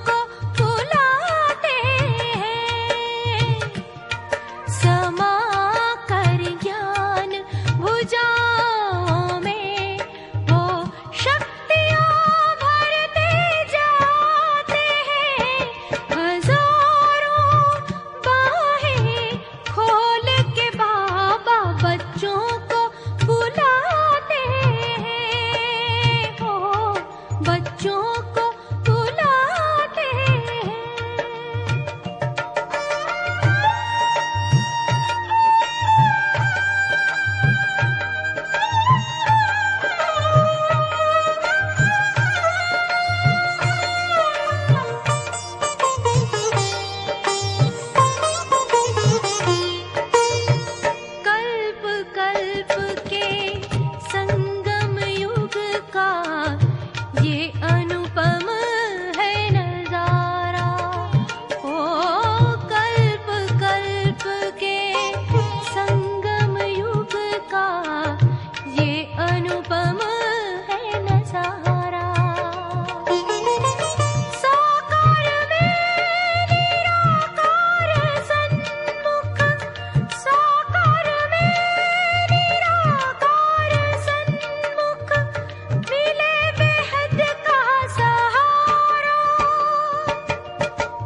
को बुलाते हैं। समा कर ज्ञान भुजाओं में वो शक्तियाँ भरते जाते हैं। हजारों बाहें खोल के बाबा बच्चों को बुलाते हैं। हो बच्चों को बुलाते हैं। कल्प कल्प के संगम युग का ये अनुपम है नजारा। ओ कल्प कल्प के संगम युग का ये अनुपम है नजारा। साकार में निराकार सन्मुख, साकार में निराकार सन्मुख, मिले बेहद का सहारा।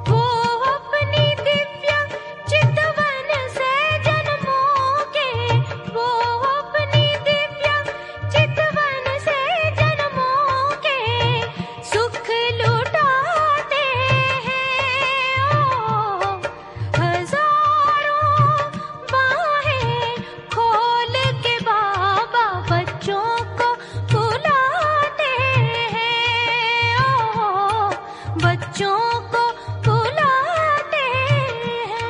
वो अपनी दिव्य चितवन से जन्मों के, वो अपनी दिव्य चितवन से जन्मों के सुख लुटाते हैं। ओ हजारों बाहें खोल के बाबा बच्चों को बुलाते हैं। ओ बच्चों को बुलाते हैं।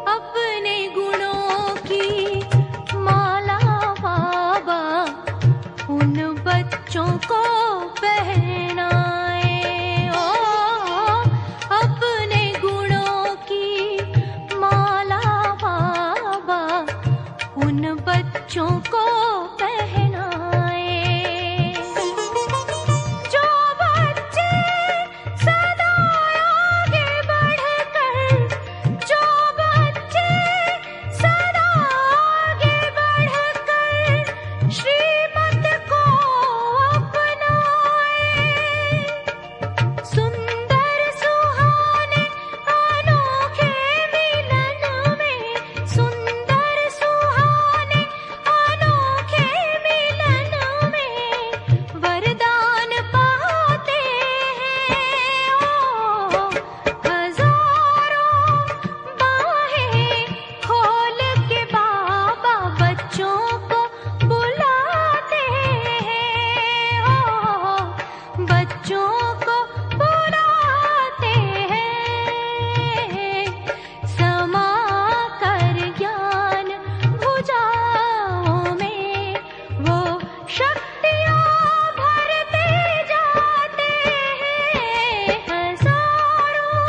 अपने गुणों की माला बाबा उन बच्चों को पहनाए। ओ अपने गुणों की माला बाबा उन बच्चों को पहनाए। जो बच्चे सदा आगे बढ़कर, जो बच्चे सदा आगे बढ़कर श्रीमत को अपनाए। सुंदर सुहाने अनोखे मिलन में, सुंदर सुहाने अनोखे मिलन में वरदान पाते हैं। ओ हजारों बाहें खोल के बाबा बच्चों को बुलाते हैं। ओ बच्चों को बुलाते हैं। समा कर ज्ञान भुजाओं में वो शक्तियाँ भरते जाते हैं। हजारों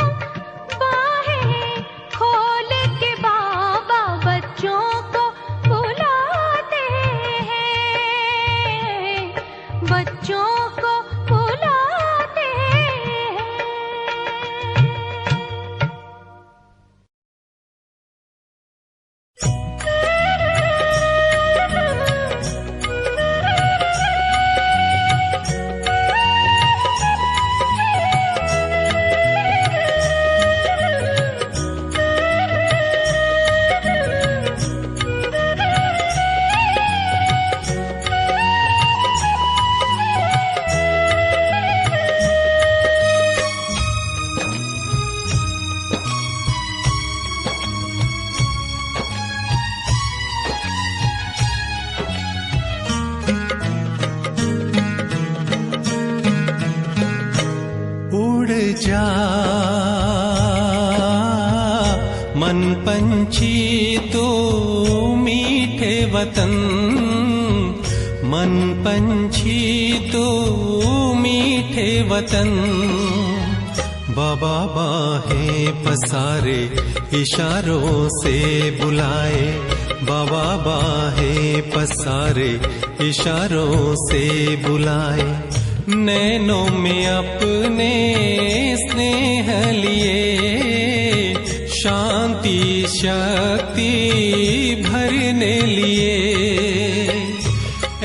बाहें खोल के बाबा बच्चों को बुलाते हैं। बच्चों को बुलाते हैं। जा मन पंछी तो मीठे वतन, मन पंछी तो मीठे वतन, बाबा बाहें पसारे इशारों से बुलाए, बाबा बाहें पसारे इशारों से बुलाए। नैनों में अपने स्नेह लिए, शांति शक्ति भरने लिए।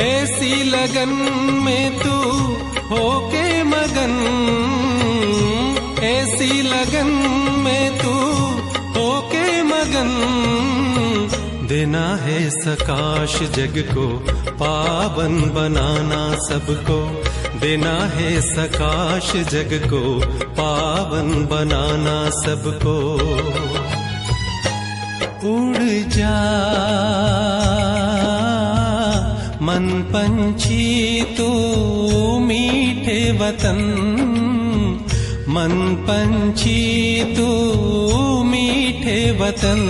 ऐसी लगन में तू होके मगन, ऐसी लगन में तू होके मगन। देना है सकाश जग को, पावन बनाना सबको। देना है सकाश जग को, पावन बनाना सबको। उड़ जा मन पंछी तू मीठे वतन, मन पंछी तू मीठे वतन।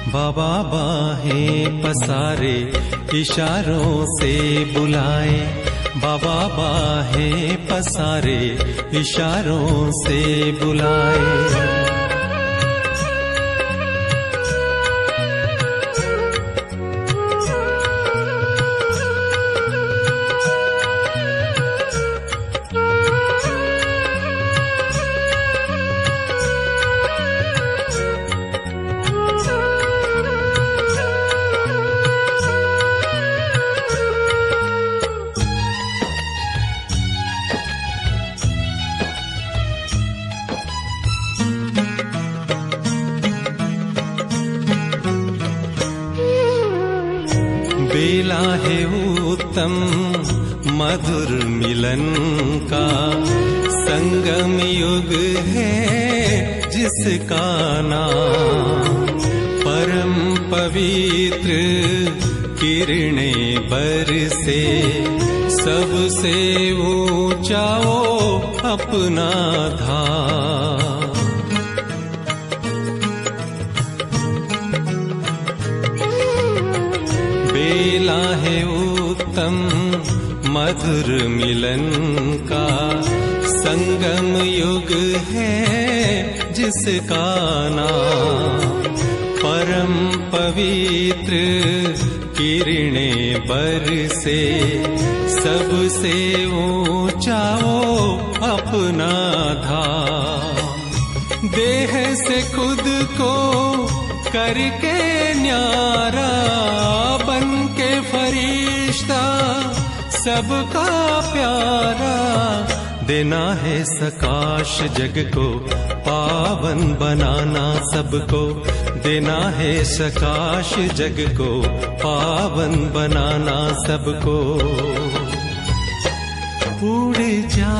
बाबा बाहें पसारे इशारों से बुलाए, बाबा बाहें पसारे इशारों से बुलाए। बेला है उत्तम मधुर मिलन का, संगम युग है जिसका नाम। परम पवित्र किरणें बरसे, सबसे ऊंचा वो अपना धाम। बेला है उत्तम मधुर मिलन का, संगम युग है जिसका नाम। परम पवित्र किरणें बरसे, सबसे ऊंचा वो अपना धाम। देह से खुद को करके न्यारा, बन के फरिश्ता सबका प्यारा। देना है सकाश जग को, पावन बनाना सबको। देना है सकाश जग को, पावन बनाना सबको। उड़ जा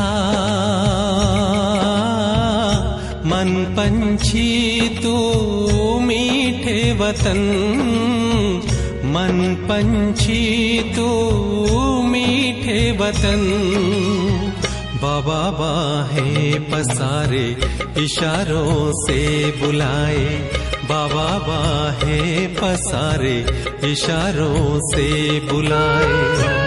मन पंछी तू मीठे वतन, मन पंछी तू मीठे वतन। बाबा बाहें पसारे इशारों से बुलाए, बाबा बाहें पसारे इशारों से बुलाए।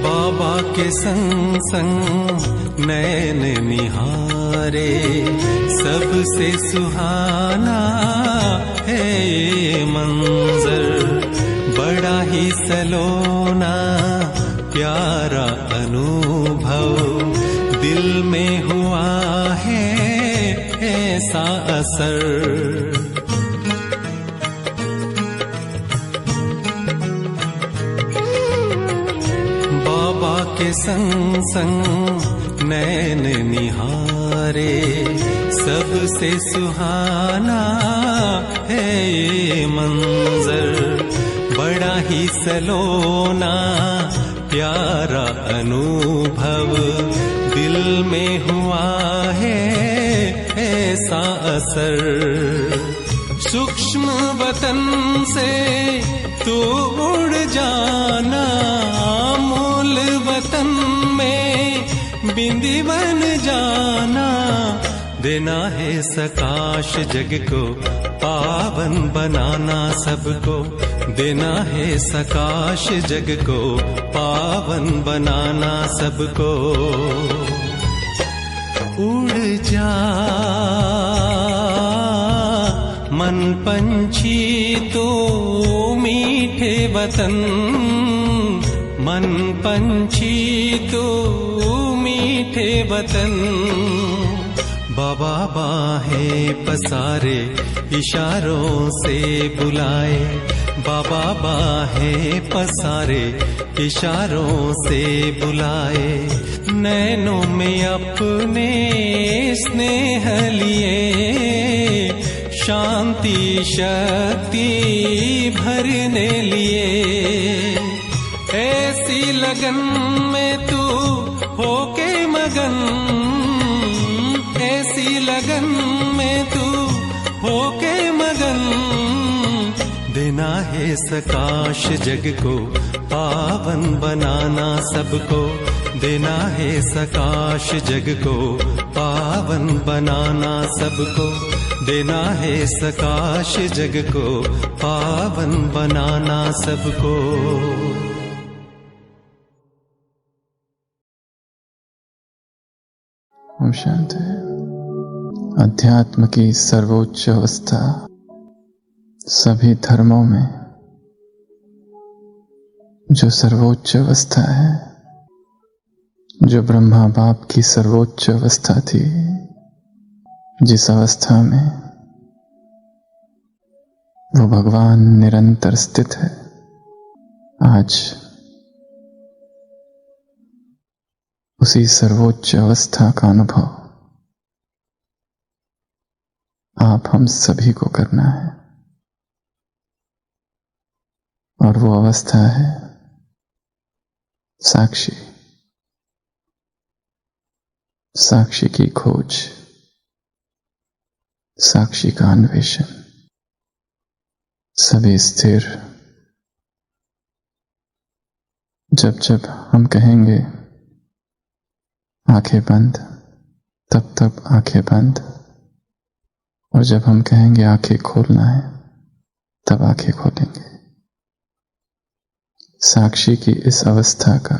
बाबा के संग संग नैन निहारे, सबसे सुहाना है ये मंजर। बड़ा ही सलोना प्यारा अनुभव, दिल में हुआ है ऐसा असर। बाबा के संग संग नैन निहारे, सबसे सुहाना है ये मंजर, बड़ा ही सलोना प्यारा अनुभव दिल में हुआ है ऐसा असर। सूक्ष्म वतन से तू उड़ जाना, मूल वतन में बिंदी बन जाना। देना है सकाश जग को, पावन बनाना सबको। देना है सकाश जग को, पावन बनाना सबको। उड़ जा मन पंछी तो मीठे वतन, मन पंछी तो मीठे वतन। बाबा बाहें पसारे इशारों से बुलाए, बाबा बाहें पसारे इशारों से बुलाए। नैनों में अपने स्नेह लिए, शांति शक्ति भरने लिए। ऐसी लगन में तू होके मगन, ऐसी लगन में तू होके मगन। देना है सकाश जग को, पावन बनाना सबको। देना है सकाश जग को, पावन बनाना सबको। देना है सकाश जग को, पावन बनाना सबको। ओम शांति। अध्यात्म की सर्वोच्च अवस्था सभी धर्मों में जो सर्वोच्च अवस्था है, जो ब्रह्मा बाप की सर्वोच्च अवस्था थी, जिस अवस्था में वो भगवान निरंतर स्थित है, आज उसी सर्वोच्च अवस्था का अनुभव आप हम सभी को करना है। और वो अवस्था है साक्षी, साक्षी की खोज, साक्षी का अन्वेषण। सभी स्थिर। जब जब हम कहेंगे आंखें बंद, तब तब आंखें बंद। और जब हम कहेंगे आंखें खोलना है, तब आंखें खोलेंगे। साक्षी की इस अवस्था का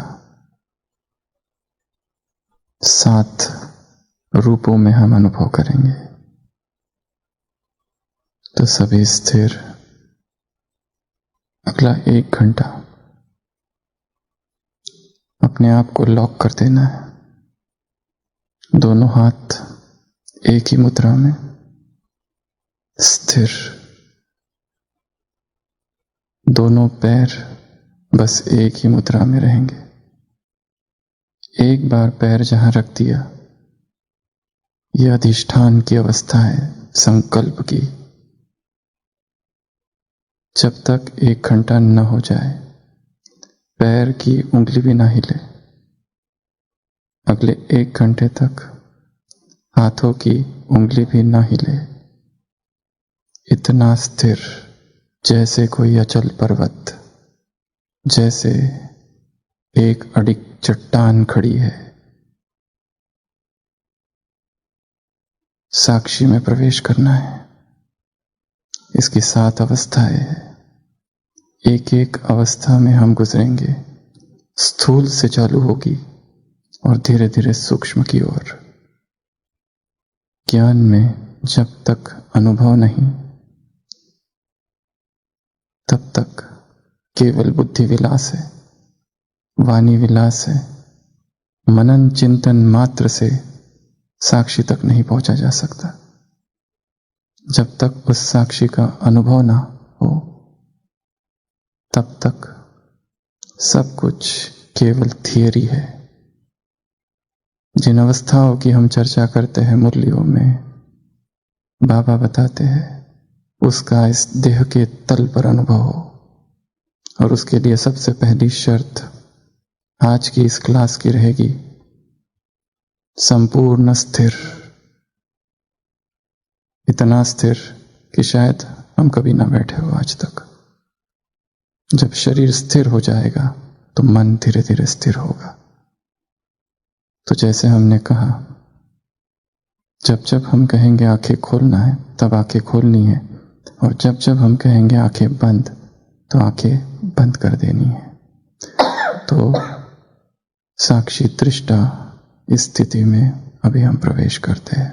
7 रूपों में हम अनुभव करेंगे। तो सभी स्थिर। अगला 1 घंटा अपने आप को लॉक कर देना है। दोनों हाथ एक ही मुद्रा में स्थिर, दोनों पैर बस एक ही मुद्रा में रहेंगे। एक बार पैर जहां रख दिया, यह अधिष्ठान की अवस्था है, संकल्प की। जब तक 1 घंटा न हो जाए, पैर की उंगली भी ना हिले। अगले 1 घंटे तक हाथों की उंगली भी ना हिले। इतना स्थिर जैसे कोई अचल पर्वत, जैसे एक अडिग चट्टान खड़ी है। साक्षी में प्रवेश करना है। इसकी 7 अवस्थाएं हैं। एक एक अवस्था में हम गुजरेंगे। स्थूल से चालू होगी और धीरे धीरे सूक्ष्म की ओर। ज्ञान में जब तक अनुभव नहीं, तब तक केवल बुद्धि विलास है, वाणी विलास है। मनन चिंतन मात्र से साक्षी तक नहीं पहुंचा जा सकता। जब तक उस साक्षी का अनुभव ना हो, तब तक सब कुछ केवल थियरी है। जिन अवस्थाओं की हम चर्चा करते हैं मुरलियों में, बाबा बताते हैं उसका इस देह के तल पर अनुभव हो। और उसके लिए सबसे पहली शर्त आज की इस क्लास की रहेगी संपूर्ण स्थिर, इतना स्थिर कि शायद हम कभी ना बैठे हो आज तक। जब शरीर स्थिर हो जाएगा तो मन धीरे धीरे स्थिर होगा। तो जैसे हमने कहा, जब जब हम कहेंगे आंखें खोलना है तब आंखें खोलनी है, और जब जब हम कहेंगे आंखें बंद तो आंखें बंद कर देनी है। तो साक्षी दृष्टा इस स्थिति में अभी हम प्रवेश करते हैं।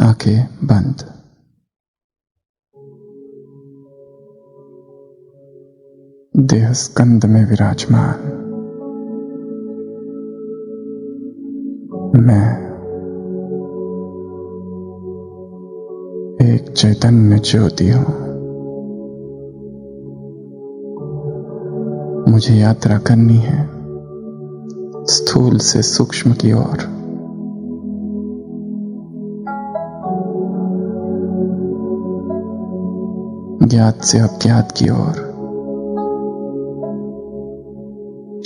आंखें बंद। देह स्कंद में विराजमान मैं एक चैतन्य ज्योति हूं। मुझे यात्रा करनी है स्थूल से सूक्ष्म की ओर। ज्ञात से अज्ञात की ओर,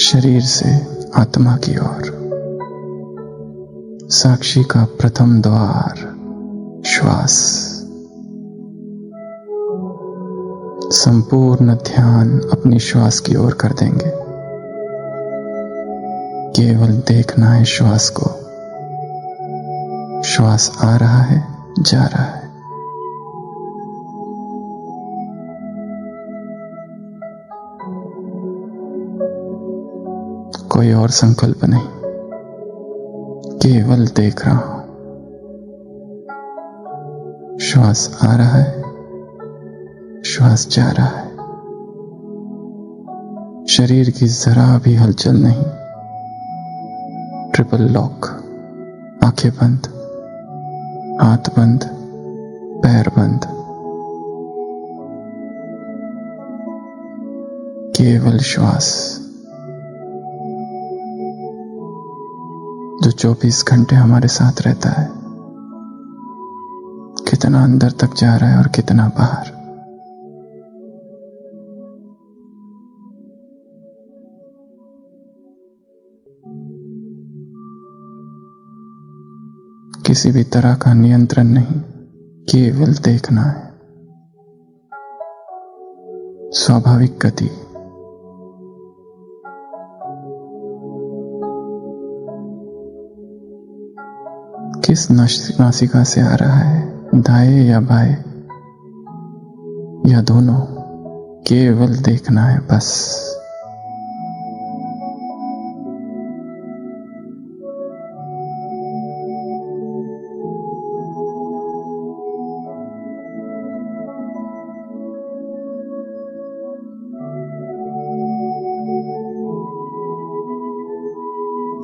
शरीर से आत्मा की ओर। साक्षी का प्रथम द्वार श्वास। संपूर्ण ध्यान अपनी श्वास की ओर कर देंगे। केवल देखना है श्वास को। श्वास आ रहा है, जा रहा है। कोई और संकल्प नहीं, केवल देख रहा हूं। श्वास आ रहा है, श्वास जा रहा है। शरीर की जरा भी हलचल नहीं। Triple lock. आंखें बंद, हाथ बंद, पैर बंद। केवल श्वास जो 24 घंटे हमारे साथ रहता है। कितना अंदर तक जा रहा है और कितना बाहर। किसी भी तरह का नियंत्रण नहीं, केवल देखना है। स्वाभाविक गति। किस नासिका से आ रहा है, दाएं या बाएं या दोनों, केवल देखना है बस।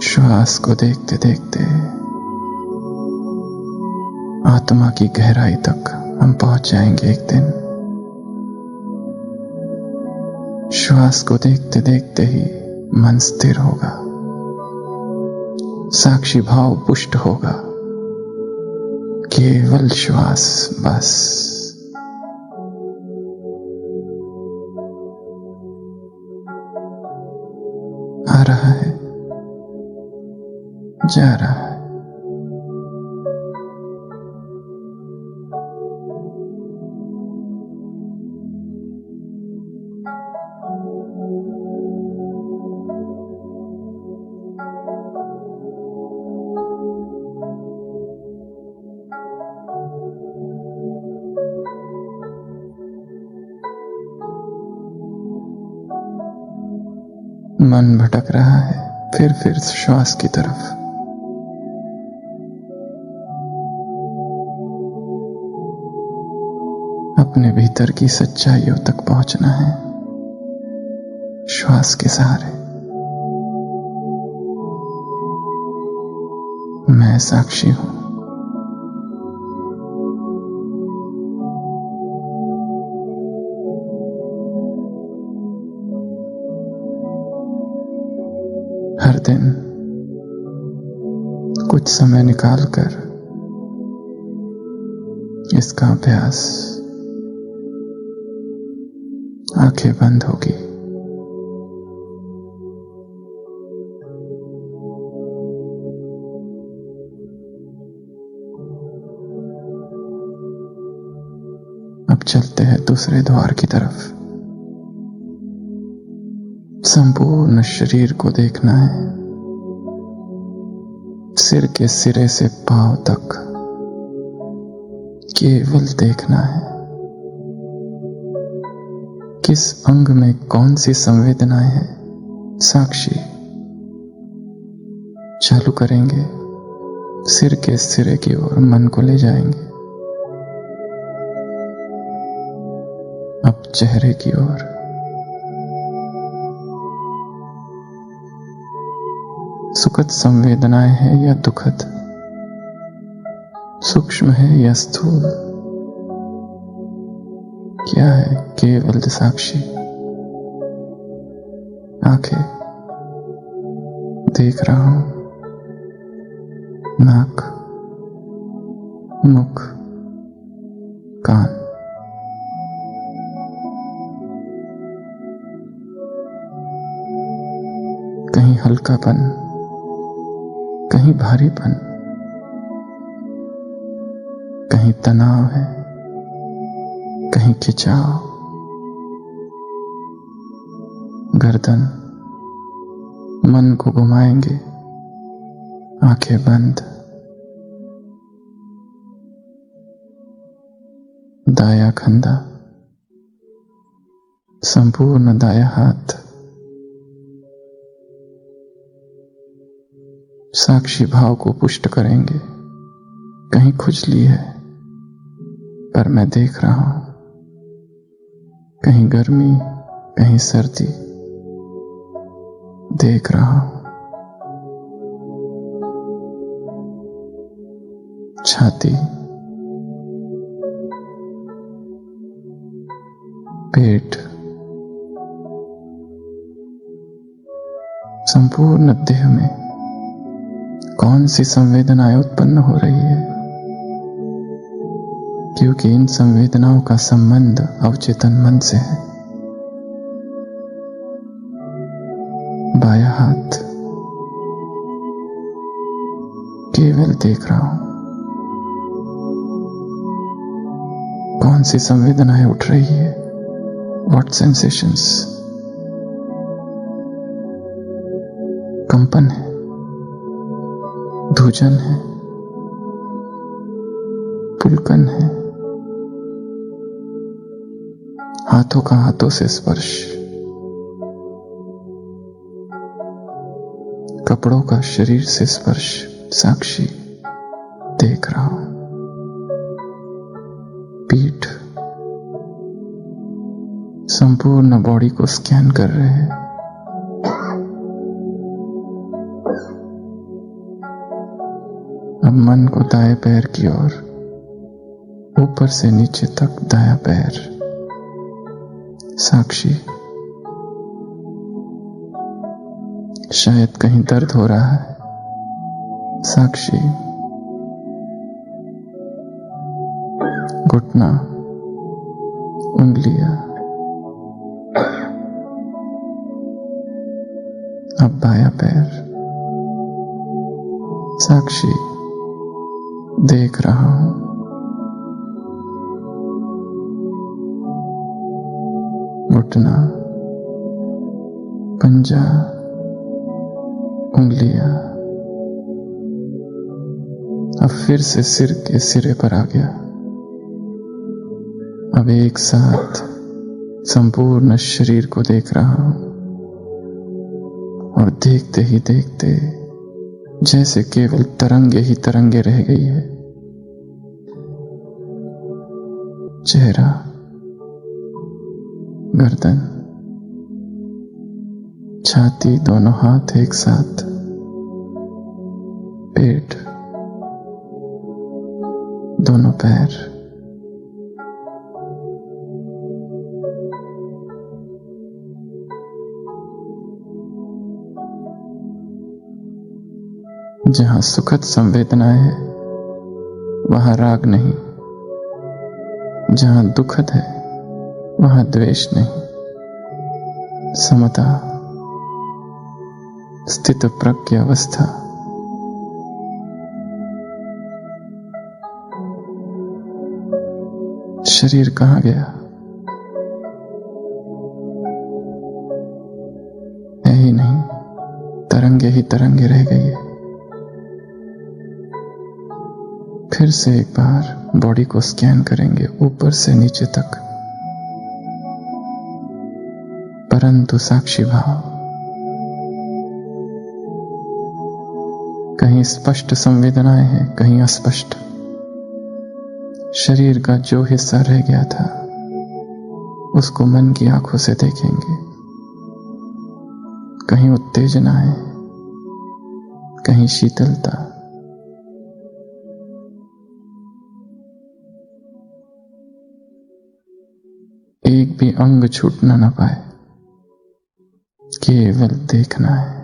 श्वास को देखते देखते आत्मा की गहराई तक हम पहुंच जाएंगे एक दिन। श्वास को देखते देखते ही मन स्थिर होगा, साक्षी भाव पुष्ट होगा। केवल श्वास बस। आ रहा है, जा रहा है। मन भटक रहा है, फिर श्वास की तरफ। अपने भीतर की सच्चाइयों तक पहुंचना है श्वास के सहारे। मैं साक्षी हूं। हर दिन कुछ समय निकालकर इसका अभ्यास आंखें बंद होगी। अब चलते हैं दूसरे द्वार की तरफ। संपूर्ण शरीर को देखना है, सिर के सिरे से पांव तक केवल देखना है। किस अंग में कौन सी संवेदनाएं हैं, साक्षी। चालू करेंगे, सिर के सिरे की ओर मन को ले जाएंगे। अब चेहरे की ओर। सुखद संवेदनाएं हैं या दुखद, सूक्ष्म है या स्थूल, क्या है केवल साक्षी। आंखें देख रहा हूं, नाक, मुख, कान। कहीं हल्कापन, कहीं भारीपन, कहीं तनाव है, कहीं खिंचाव। गर्दन, मन को घुमाएंगे, आंखें बंद। दाया कंधा, संपूर्ण दाया हाथ। साक्षी भाव को पुष्ट करेंगे। कहीं खुजली है, पर मैं देख रहा हूं। कहीं गर्मी, कहीं सर्दी, देख रहा हूं। छाती, पेट, संपूर्ण देह में कौन सी संवेदनाएं उत्पन्न हो रही है, क्योंकि इन संवेदनाओं का संबंध अवचेतन मन से है। बायां हाथ, केवल देख रहा हूं। कौन सी संवेदनाएं उठ रही है, व्हाट सेंसेशंस। कंपन है, धूजन है, पुलकन है, हाथों का हाथों से स्पर्श, कपड़ों का शरीर से स्पर्श। साक्षी देख रहा हूं। पीठ, संपूर्ण बॉडी को स्कैन कर रहे हैं। अब मन को दाएं पैर की ओर, ऊपर से नीचे तक दायां पैर। साक्षी, शायद कहीं दर्द हो रहा है। साक्षी, घुटना, उंगलियां। अब बायां पैर। साक्षी देख रहा हूं। घुटना, पंजा, उंगलियां। अब फिर से सिर के सिरे पर आ गया। अब एक साथ संपूर्ण शरीर को देख रहा हूं, और देखते ही देखते जैसे केवल तरंगे ही तरंगे रह गई है। चेहरा, गर्दन, छाती, दोनों हाथ एक साथ, पेट, दोनों पैर। जहां सुखद संवेदनाएं है, वहां राग नहीं। जहां दुखद है, वहां द्वेष नहीं। समता, स्थित प्रज्ञ अवस्था, शरीर कहां गया? है ही नहीं, तरंगे ही तरंगे रह गई है। फिर से एक बार बॉडी को स्कैन करेंगे ऊपर से नीचे तक, परंतु साक्षी भाव, कहीं स्पष्ट संवेदनाएं हैं, कहीं अस्पष्ट। शरीर का जो हिस्सा रह गया था उसको मन की आंखों से देखेंगे। कहीं उत्तेजना है, कहीं शीतलता, एक भी अंग छूटना न पाए, केवल देखना है।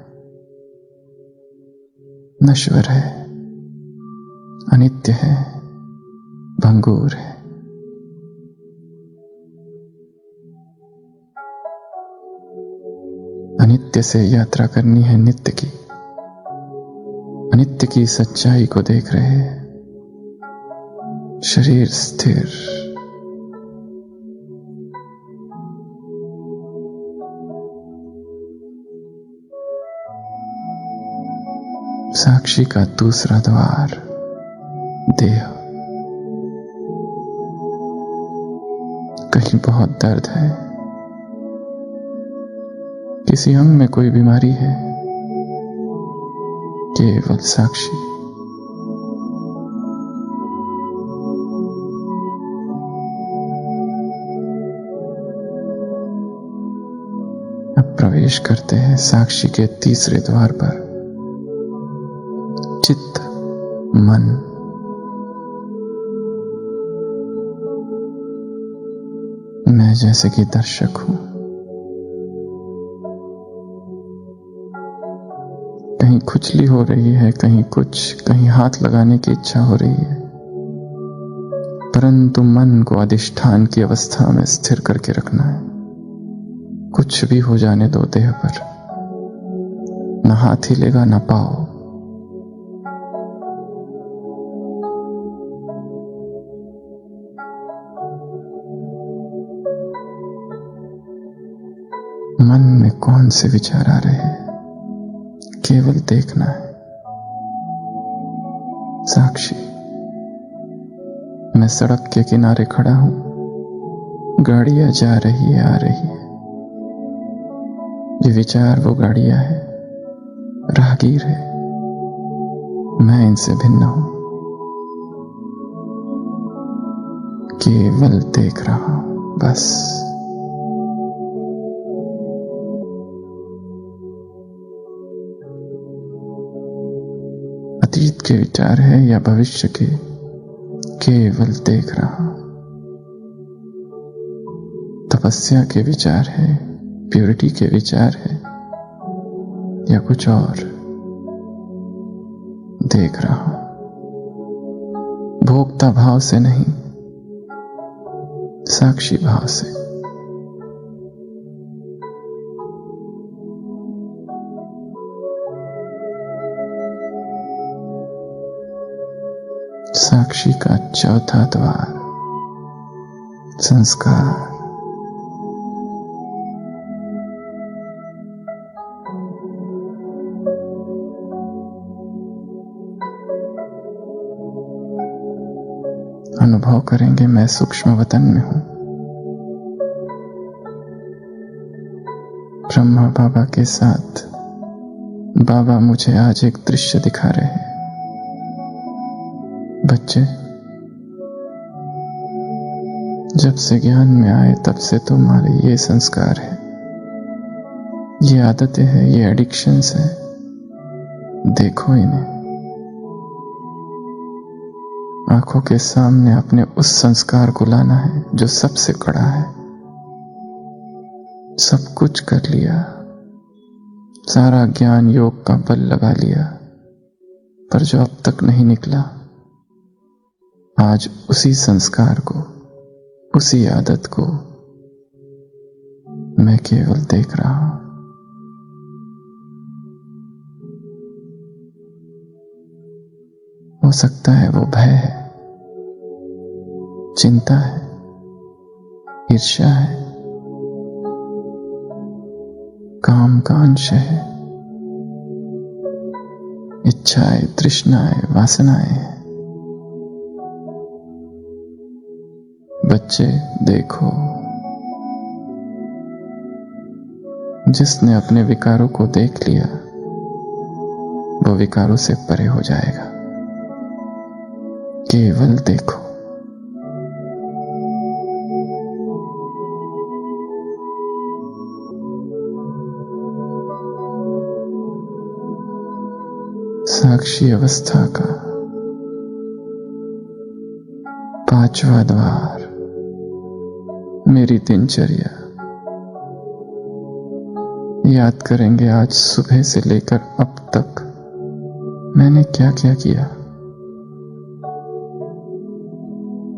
नश्वर है, अनित्य है, भंगुर है। अनित्य से यात्रा करनी है नित्य की, अनित्य की सच्चाई को देख रहे हैं। शरीर स्थिर, साक्षी का दूसरा द्वार देह। कहीं बहुत दर्द है, किसी अंग में कोई बीमारी है, केवल साक्षी। अब प्रवेश करते हैं साक्षी के तीसरे द्वार पर, चित्त, मन। मैं जैसे कि दर्शक हूं, कहीं खुजली हो रही है, कहीं कुछ, कहीं हाथ लगाने की इच्छा हो रही है, परंतु मन को अधिष्ठान की अवस्था में स्थिर करके रखना है। कुछ भी हो जाने दो देह पर, न हाथ हिलेगा न पाँव। मन में कौन से विचार आ रहे हैं, केवल देखना है। साक्षी, मैं सड़क के किनारे खड़ा हूं, गाड़ियां जा रही है, आ रही है। ये विचार वो गाड़ियां है, राहगीर है, मैं इनसे भिन्न हूं, केवल देख रहा हूं बस। अतीत के विचार है या भविष्य के, केवल देख रहा हूं। तपस्या के विचार है, प्योरिटी के विचार है या कुछ और, देख रहा हूं। भोक्ता भाव से नहीं, साक्षी भाव से। साक्षी का चौथा द्वार, संस्कार। अनुभव करेंगे मैं सूक्ष्म वतन में हूं। ब्रह्मा बाबा के साथ बाबा मुझे आज एक दृश्य दिखा रहे हैं। बच्चे, जब से ज्ञान में आए तब से तुम्हारे ये संस्कार है, ये आदतें हैं, ये एडिक्शंस है। देखो इन्हें, आंखों के सामने अपने उस संस्कार को लाना है जो सबसे कड़ा है। सब कुछ कर लिया, सारा ज्ञान योग का बल लगा लिया, पर जो अब तक नहीं निकला, आज उसी संस्कार को, उसी आदत को मैं मैं केवल देख रहा हूं। हो सकता है वो भय है, चिंता है, ईर्ष्या है, काम का अंश है, इच्छाएं, तृष्णाएं, वासनाएं हैं। बच्चे देखो, जिसने अपने विकारों को देख लिया वो विकारों से परे हो जाएगा। केवल देखो। साक्षी अवस्था का 5वां द्वार, मेरी दिनचर्या। याद करेंगे आज सुबह से लेकर अब तक मैंने क्या क्या किया।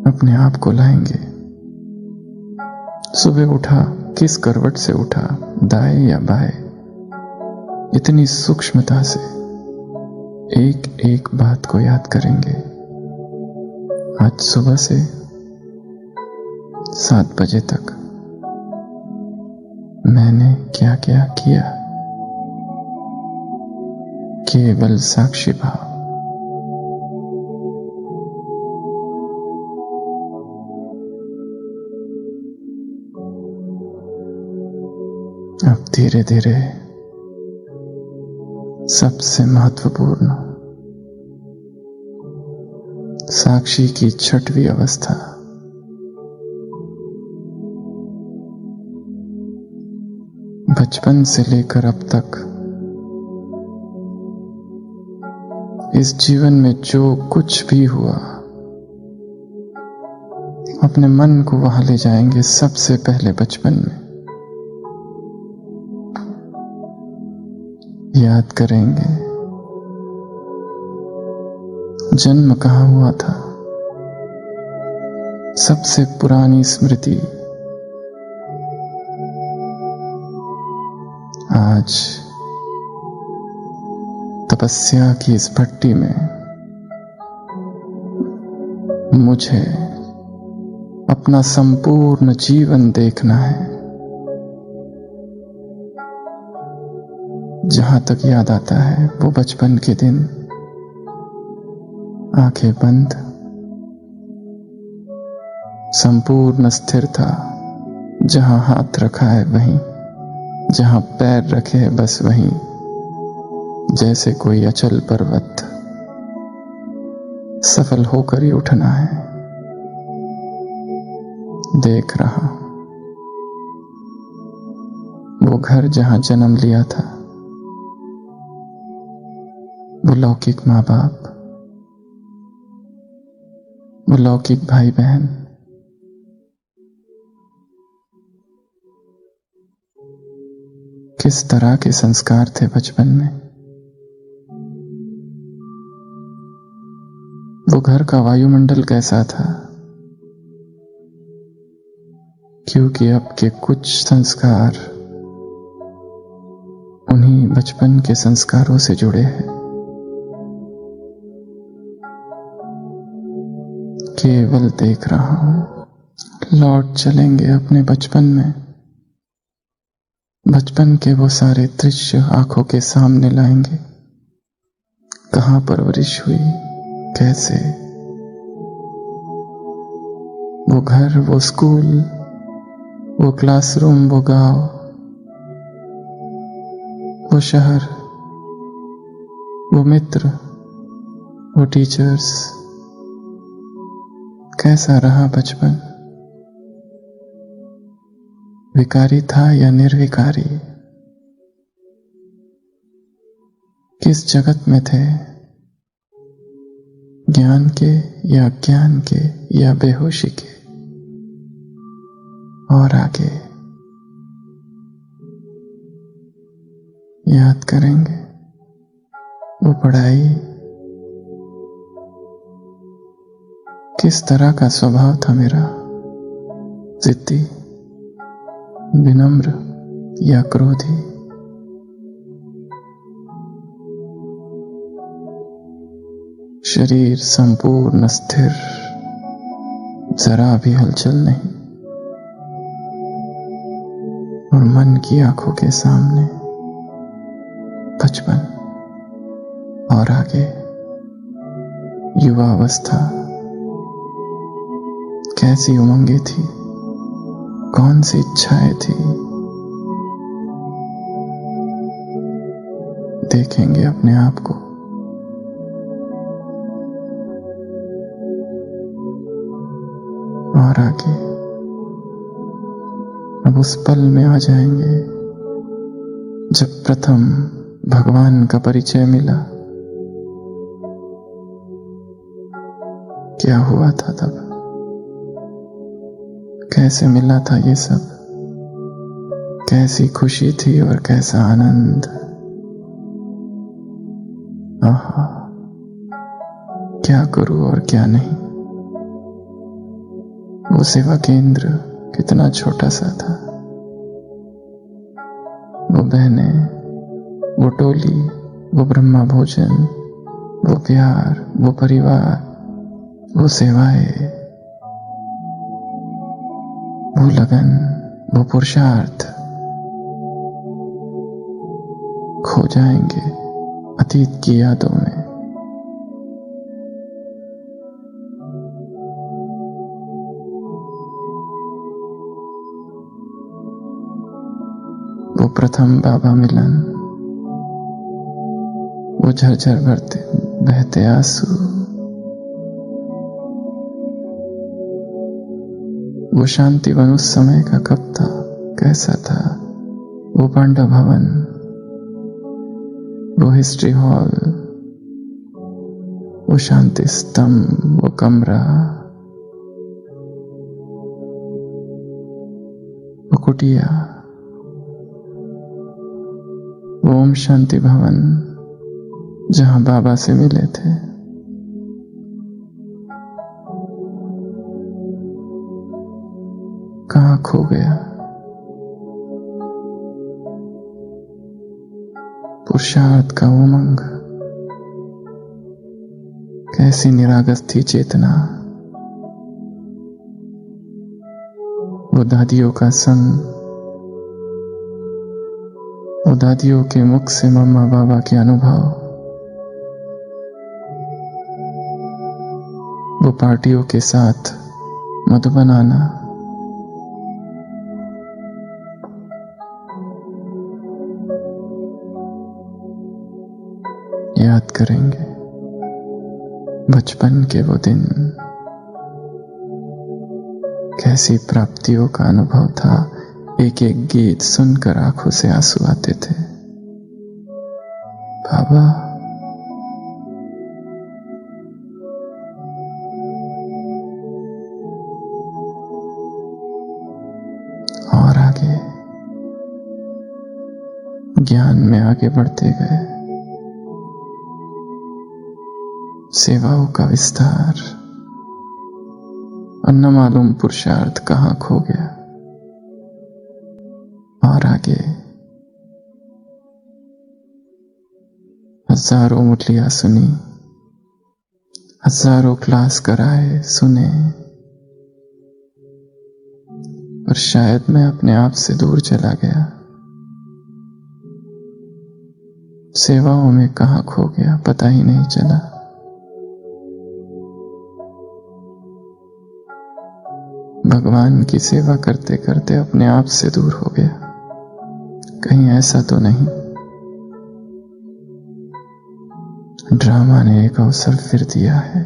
अपने आप को लाएंगे। सुबह उठा, किस करवट से उठा, दाएं या बाएं, इतनी सूक्ष्मता से एक एक बात को याद करेंगे। आज सुबह से 7 बजे तक मैंने क्या क्या किया। केवल साक्षी भाव। अब धीरे धीरे सबसे महत्वपूर्ण साक्षी की 6वीं अवस्था, बचपन से लेकर अब तक इस जीवन में जो कुछ भी हुआ, अपने मन को वहां ले जाएंगे सबसे पहले बचपन में। याद करेंगे जन्म कहां हुआ था, सबसे पुरानी स्मृति। आज तपस्या की इस भट्टी में मुझे अपना संपूर्ण जीवन देखना है। जहां तक याद आता है वो बचपन के दिन, आंखें बंद, संपूर्ण स्थिरता, जहां हाथ रखा है वहीं, जहां पैर रखे हैं बस वहीं, जैसे कोई अचल पर्वत, सफल होकर ही उठना है। देख रहा वो घर जहां जन्म लिया था, वो लौकिक माँ बाप, वो लौकिक भाई बहन, किस तरह के संस्कार थे बचपन में। वो घर का वायुमंडल कैसा था, क्योंकि अब के कुछ संस्कार उन्हीं बचपन के संस्कारों से जुड़े हैं। केवल देख रहा हूं। लौट चलेंगे अपने बचपन में। बचपन के वो सारे दृश्य आंखों के सामने लाएंगे। कहां परवरिश हुई, कैसे, वो घर, वो स्कूल, वो क्लासरूम, वो गांव, वो शहर, वो मित्र, वो टीचर्स। कैसा रहा बचपन? विकारी था या निर्विकारी? किस जगत में थे? ज्ञान के या अज्ञान के या बेहोशी के? और आगे याद करेंगे वो पढ़ाई। किस तरह का स्वभाव था मेरा? जिद्दी, विनम्र, या क्रोधी। शरीर संपूर्ण स्थिर, जरा भी हलचल नहीं, और मन की आंखों के सामने बचपन और आगे युवावस्था। कैसी उमंगें थी, कौन सी इच्छाएं थी। देखेंगे अपने आप को, और आगे अब उस पल में आ जाएंगे जब प्रथम भगवान का परिचय मिला। क्या हुआ था तब, कैसे मिला था ये सब, कैसी खुशी थी और कैसा आनंद। आहा, क्या करूं और क्या नहीं। वो सेवा केंद्र कितना छोटा सा था, वो बहनें, वो टोली, वो ब्रह्मा भोजन, वो प्यार, वो परिवार, वो सेवाएं, वो लगन, वो पुरुषार्थ खो जाएंगे अतीत की यादों में। वो प्रथम बाबा मिलन, वो झरझर बहते आंसू, वो शांतिवन उस समय का कब था, कैसा था। वो पांडव भवन, वो हिस्ट्री हॉल, वो शांति स्तंभ, वो कमरा, वो कुटिया, वो ओम शांति भवन जहां बाबा से मिले थे। कहां खो गया पुरुषार्थ का उमंग, कैसी निरागस थी चेतना। वो दादियों का संग, वो दादियों के मुख से मम्मा बाबा के अनुभव, वो पार्टियों के साथ मधुबन आना, याद करेंगे बचपन के वो दिन। कैसी प्राप्तियों का अनुभव था, एक एक गीत सुनकर आंखों से आंसू आते थे। बाबा, और आगे ज्ञान में आगे बढ़ते गए, सेवाओं का विस्तार, और न मालूम पुरुषार्थ कहां खो गया। और आगे हजारों मुरलियां सुनी, हजारों क्लास कराए, सुने, पर शायद मैं अपने आप से दूर चला गया। सेवाओं में कहां खो गया, पता ही नहीं चला। भगवान की सेवा करते करते अपने आप से दूर हो गया। कहीं ऐसा तो नहीं ड्रामा ने एक अवसर फिर दिया है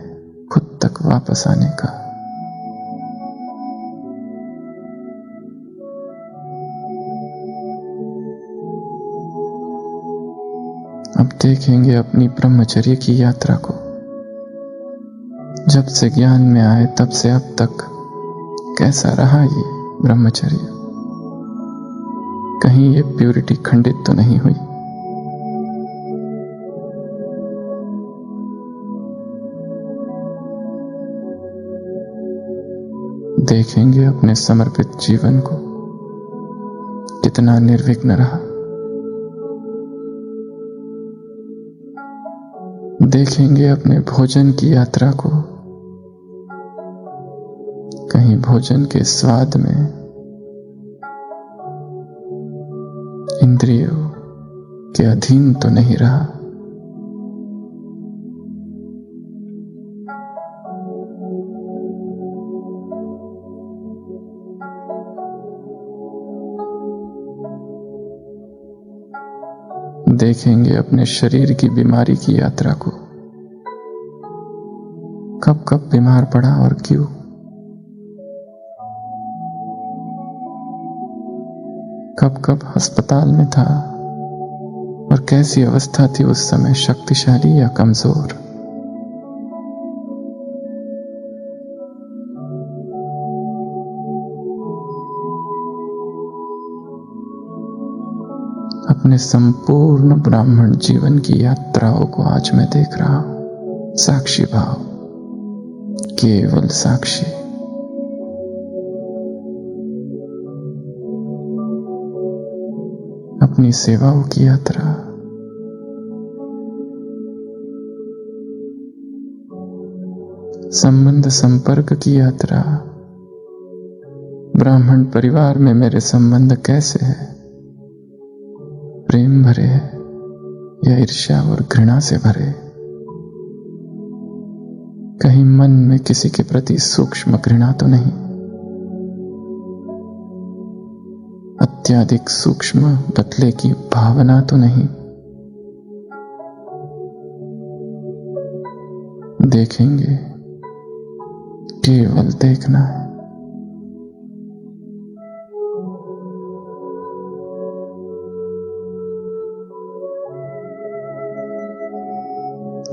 खुद तक वापस आने का। अब देखेंगे अपनी ब्रह्मचर्य की यात्रा को। जब से ज्ञान में आए तब से अब तक कैसा रहा ये ब्रह्मचर्य। कहीं ये प्यूरिटी खंडित तो नहीं हुई। देखेंगे अपने समर्पित जीवन को, कितना कितना निर्विघ्न रहा। देखेंगे अपने भोजन की यात्रा को, कहीं भोजन के स्वाद में इंद्रियों के अधीन तो नहीं रहा। देखेंगे अपने शरीर की बीमारी की यात्रा को, कब कब बीमार पड़ा और क्यों। कब कब अस्पताल में था और कैसी अवस्था थी उस समय, शक्तिशाली या कमजोर। अपने संपूर्ण ब्राह्मण जीवन की यात्राओं को आज मैं देख रहा हूं, साक्षी भाव, केवल साक्षी। अपनी सेवाओं की यात्रा, संबंध संपर्क की यात्रा। ब्राह्मण परिवार में मेरे संबंध कैसे हैं? प्रेम भरे या ईर्ष्या और घृणा से भरे? कहीं मन में किसी के प्रति सूक्ष्म घृणा तो नहीं? अत्यधिक सूक्ष्म बदले की भावना तो नहीं? देखेंगे, केवल देखना है।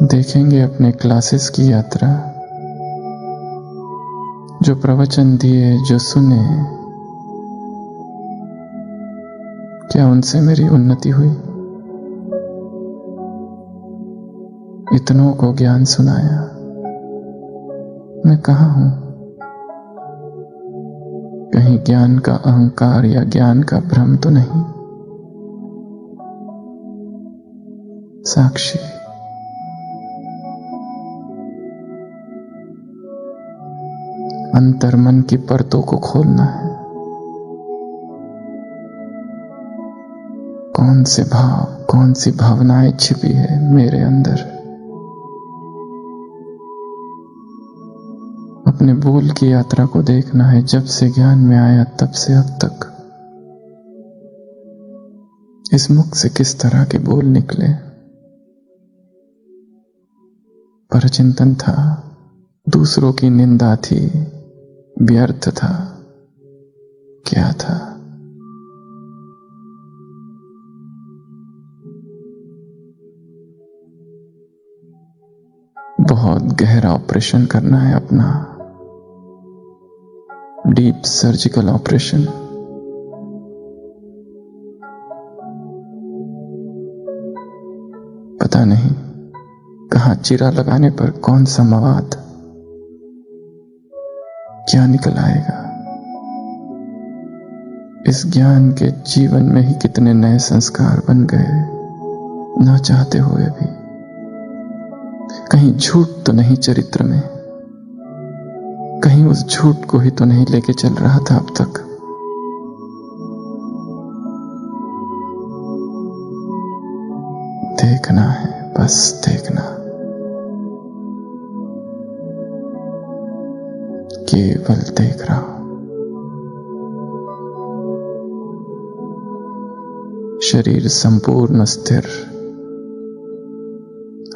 देखेंगे अपने क्लासेस की यात्रा, जो प्रवचन दिए, जो सुने, क्या उनसे मेरी उन्नति हुई? इतनों को ज्ञान सुनाया, मैं कहाँ हूं? कहीं ज्ञान का अहंकार या ज्ञान का भ्रम तो नहीं? साक्षी, अंतर्मन की परतों को खोलना है। कौन से भाव, कौन सी भावनाएं छिपी है मेरे अंदर? अपने बोल की यात्रा को देखना है, जब से ज्ञान में आया तब से अब तक इस मुख से किस तरह के बोल निकले। परचिंतन था, दूसरों की निंदा थी, व्यर्थ था, क्या था? बहुत गहरा ऑपरेशन करना है अपना, डीप सर्जिकल ऑपरेशन। पता नहीं कहां चीरा लगाने पर कौन सा मवाद, क्या निकल आएगा। इस ज्ञान के जीवन में ही कितने नए संस्कार बन गए, ना चाहते हुए भी। कहीं झूठ तो नहीं चरित्र में, कहीं उस झूठ को ही तो नहीं लेके चल रहा था अब तक। देखना है, बस देखना, केवल देख रहा हूं। शरीर संपूर्ण स्थिर,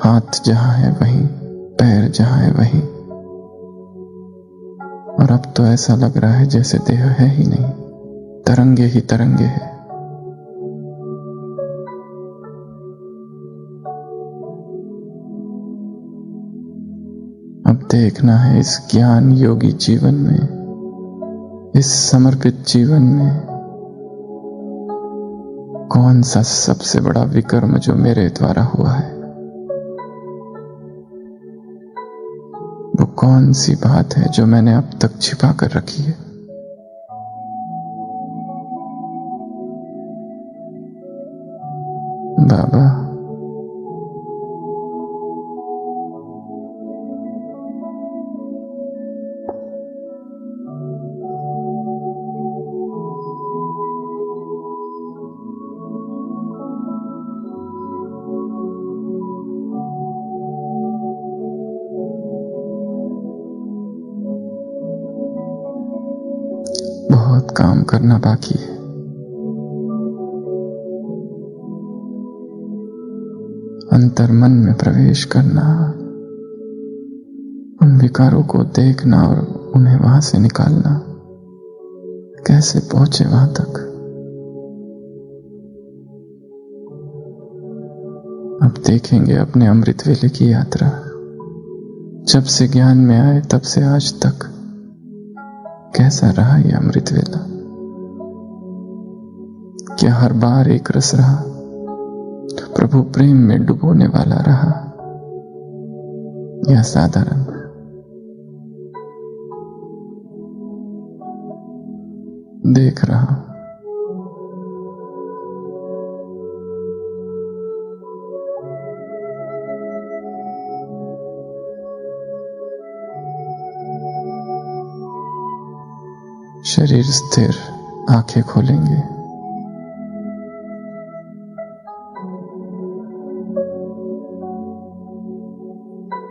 हाथ जहां है वहीं, पैर जहां है वहीं। और अब तो ऐसा लग रहा है जैसे देह है ही नहीं, तरंगे ही तरंगे है। अब देखना है इस ज्ञान योगी जीवन में, इस समर्पित जीवन में, कौन सा सबसे बड़ा विकर्म जो मेरे द्वारा हुआ है। वो कौन सी बात है जो मैंने अब तक छिपा कर रखी है। बाबा, बहुत काम करना बाकी है। अंतर्मन में प्रवेश करना, उन विकारों को देखना और उन्हें वहां से निकालना। कैसे पहुंचे वहां तक? अब देखेंगे अपने अमृत वेले की यात्रा। जब से ज्ञान में आए तब से आज तक कैसा रहा यह अमृत वेला? क्या हर बार एक रस रहा? प्रभु प्रेम में डुबोने वाला रहा या साधारण? देख रहा हूं। शरीर स्थिर, आंखें खोलेंगे।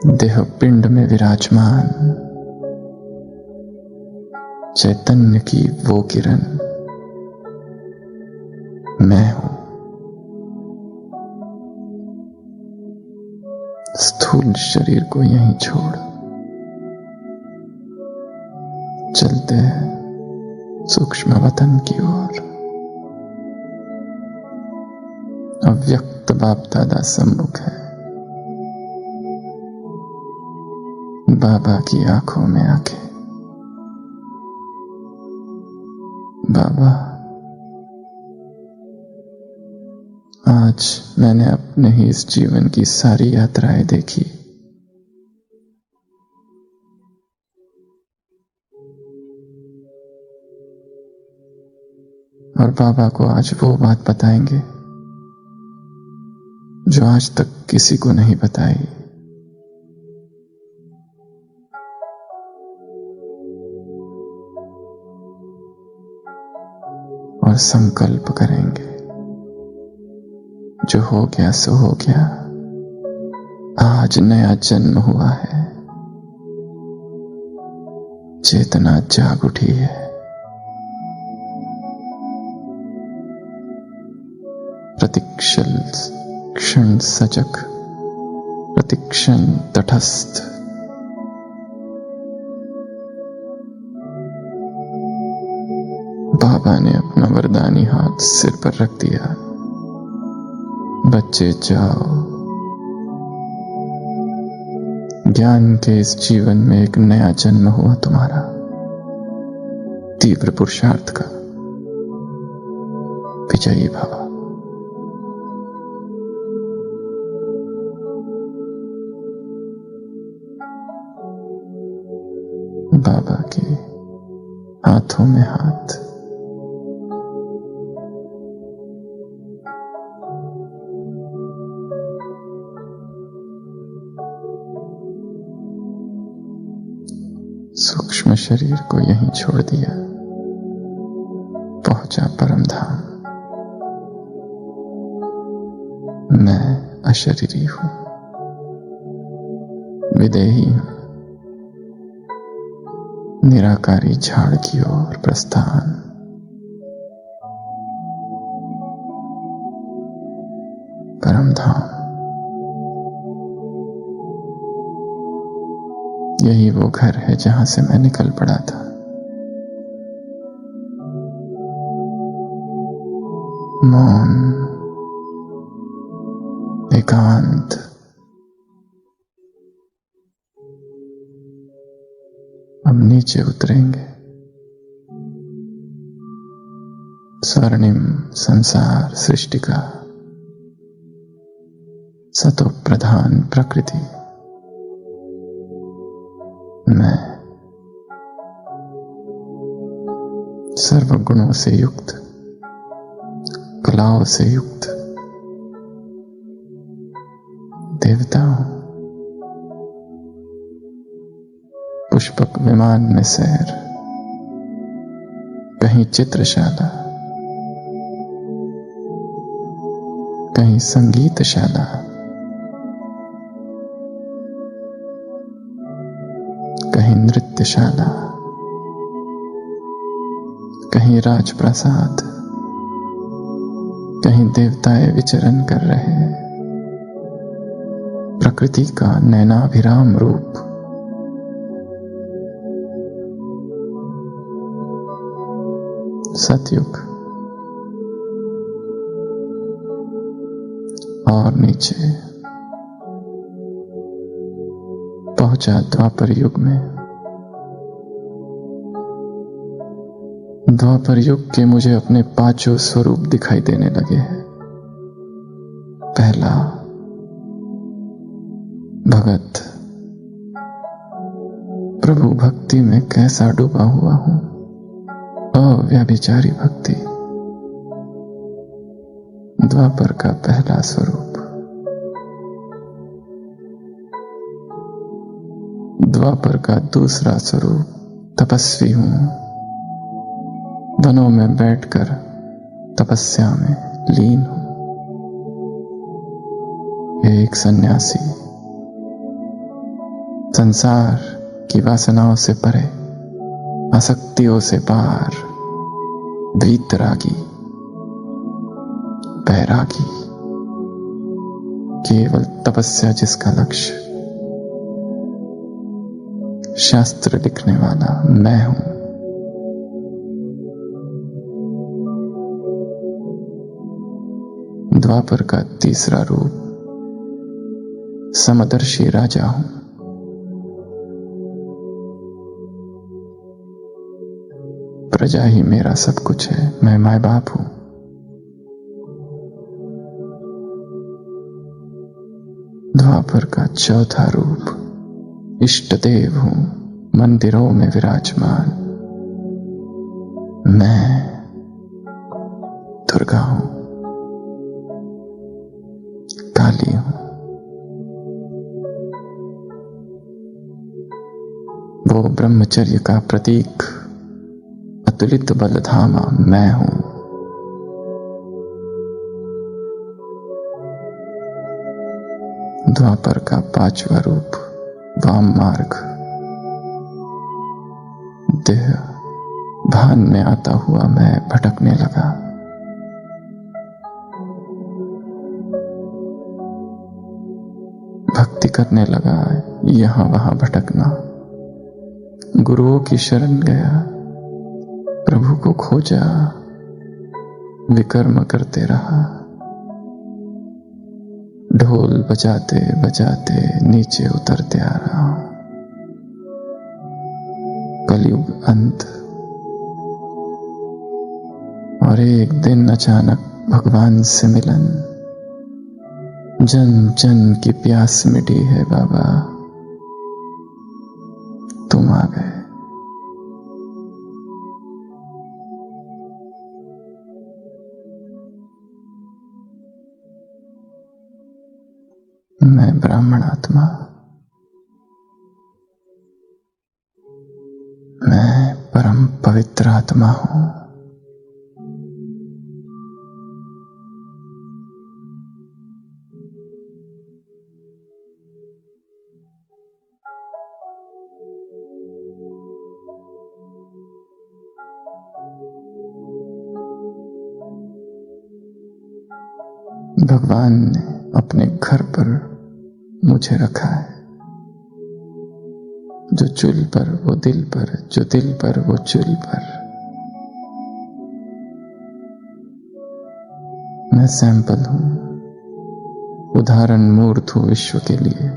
देह पिंड में विराजमान चैतन्य की वो किरण मैं हूं। स्थूल शरीर को यहीं छोड़ चलते हैं सूक्ष्म वतन की ओर। अव्यक्त बाप दादा सम्मुख है। बाबा की आंखों में आंखें। बाबा, आज मैंने अपने ही इस जीवन की सारी यात्राएं देखी। और बाबा को आज वो बात बताएंगे जो आज तक किसी को नहीं बताई। और संकल्प करेंगे, जो हो गया सो हो गया। आज नया जन्म हुआ है। चेतना जाग उठी है। प्रतिक्षण क्षण सजग, प्रतिक्षण तटस्थ। बाबा ने अपना वरदानी हाथ सिर पर रख दिया। बच्चे जाओ, ज्ञान के इस जीवन में एक नया जन्म हुआ तुम्हारा, तीव्र पुरुषार्थ का। विजयी भव। बाबा के हाथों में हाथ। सूक्ष्म शरीर को यहीं छोड़ दिया। पहुंचा परम धाम। मैं अशरीरी हूं, विदेही हूं। निराकारी झाड़ की ओर प्रस्थान। परम धाम। यही वो घर है जहां से मैं निकल पड़ा था। मौन, एकांत, अब नीचे उतरेंगे। स्वर्णिम संसार सृष्टि का सतो प्रधान प्रकृति मैं, सर्वगुणों से युक्त, कलाओं से युक्त, रहता हूं। पुष्पक विमान में सैर, कहीं चित्रशाला, कहीं संगीतशाला, कहीं नृत्यशाला, कहीं राजप्रासाद, कहीं देवताएं विचरण कर रहे हैं। प्रकृति का नैनाभिराम रूप, सतयुग, और नीचे पहुंचा द्वापर युग में। द्वापर युग के मुझे अपने पांचों स्वरूप दिखाई देने लगे हैं। पहला, भगत। प्रभु भक्ति में कैसा डूबा हुआ हूं, अव्यभिचारी भक्ति, द्वापर का पहला स्वरूप। द्वापर का दूसरा स्वरूप, तपस्वी हूं, वनों में बैठकर तपस्या में लीन हूं। एक सन्यासी, संसार की वासनाओं से परे, आसक्तियों से पार, वीतरागी, बैरागी, केवल तपस्या जिसका लक्ष्य। शास्त्र लिखने वाला मैं हूं। द्वापर का तीसरा रूप, समदर्शी राजा हूं। प्रजा ही मेरा सब कुछ है, मैं माय बाप हूं। द्वापर का चौथा रूप, इष्ट देव हूं, मंदिरों में विराजमान। मैं दुर्गा हूं, काली हूं। वो ब्रह्मचर्य का प्रतीक, अतुलित बलधामा मैं हूं। द्वापर का पांचवा रूप, वाम मार्ग। देह भान में आता हुआ मैं भटकने लगा। भक्ति करने लगा, यहां वहां भटकना। गुरुओं की शरण गया, प्रभु को खोजा, विकर्म करते रहा। ढोल बजाते बजाते नीचे उतरते आ रहा हूं। कलयुग अंत, और एक दिन अचानक भगवान से मिलन। जन जन की प्यास मिटी है बाबा, तुम आ गए। मैं ब्राह्मण आत्मा, मैं परम पवित्र आत्मा हूं। भगवान ने अपने घर पर मुझे रखा है। जो चूल पर वो दिल पर, जो दिल पर वो चूल पर। मैं सैंपल हूं, उदाहरण मूर्त हूं विश्व के लिए।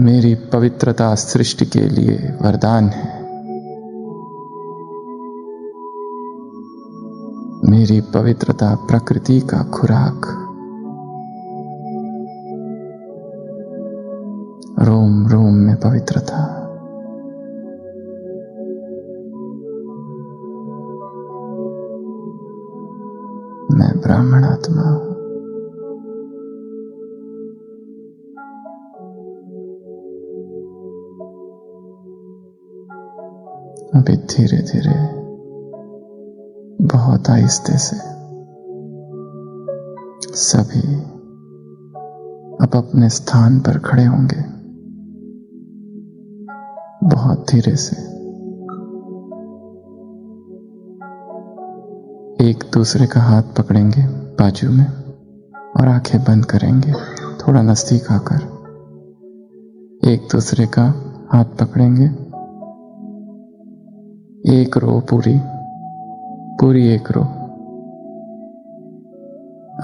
मेरी पवित्रता सृष्टि के लिए वरदान है। मेरी पवित्रता प्रकृति का खुराक। रोम रोम में पवित्रता। मैं ब्राह्मण आत्मा हूं। अभी धीरे धीरे, बहुत आहिस्ते से सभी अब अपने स्थान पर खड़े होंगे। बहुत धीरे से एक दूसरे का हाथ पकड़ेंगे बाजू में और आंखें बंद करेंगे। थोड़ा नजदीक आकर एक दूसरे का हाथ पकड़ेंगे। एक रो पूरी एक रो,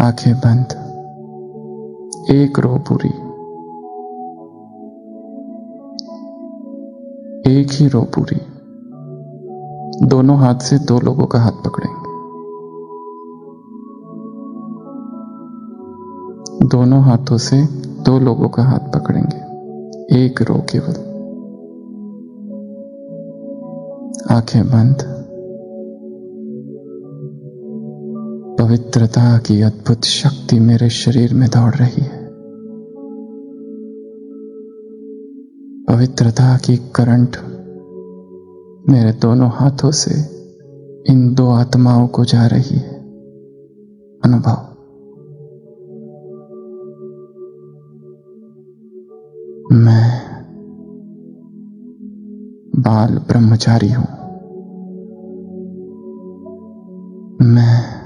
आंखें बंद, एक रो पूरी, एक ही रो पूरी। दोनों हाथ से दो लोगों का हाथ पकड़ेंगे। दोनों हाथों से दो लोगों का हाथ पकड़ेंगे। एक रो केवल, आंखें बंद। पवित्रता की अद्भुत शक्ति मेरे शरीर में दौड़ रही है। पवित्रता की करंट मेरे दोनों हाथों से इन दो आत्माओं को जा रही है। अनुभव। मैं बाल ब्रह्मचारी हूं। मैं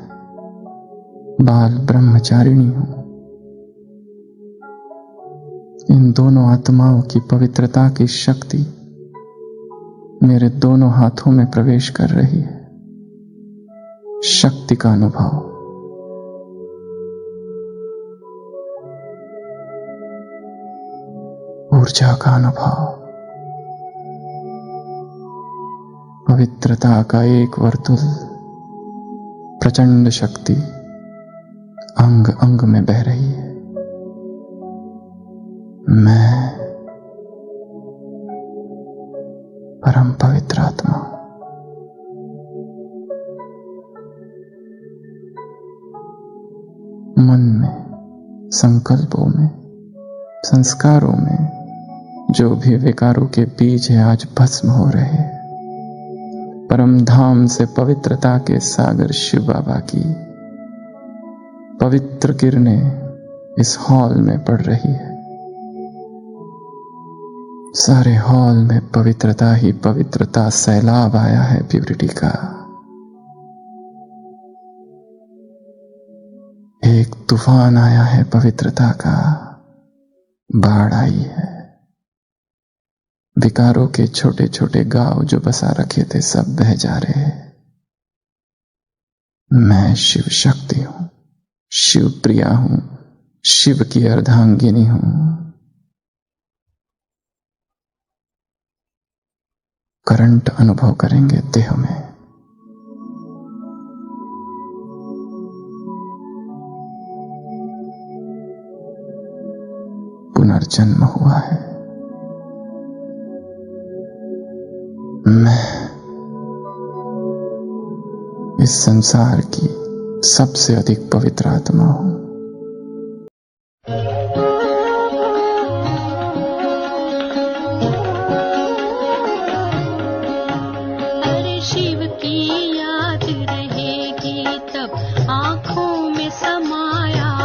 बाल ब्रह्मचारिणी हूं। इन दोनों आत्माओं की पवित्रता की शक्ति मेरे दोनों हाथों में प्रवेश कर रही है। शक्ति का अनुभव। ऊर्जा का अनुभव। पवित्रता का एक वर्तुल, प्रचंड शक्ति अंग अंग में बह रही है। मैं परम पवित्र आत्मा। मन में, संकल्पों में, संस्कारों में जो भी विकारों के बीज है आज भस्म हो रहे हैं। परम धाम से पवित्रता के सागर शिव बाबा की पवित्र किरणें इस हॉल में पड़ रही है। सारे हॉल में पवित्रता ही पवित्रता सैलाब आया है। प्यूरिटी का एक तूफान आया है। पवित्रता का बाढ़ आई है। विकारों के छोटे छोटे गांव जो बसा रखे थे सब बह जा रहे हैं। मैं शिव शक्ति हूं, शिव प्रिया हूं, शिव की अर्धांगिनी हूं। करंट अनुभव करेंगे देह में। पुनर्जन्म हुआ है। मैं इस संसार की सबसे अधिक पवित्र आत्मा हूं। अरे शिव की याद रहेगी तब आंखों में समाया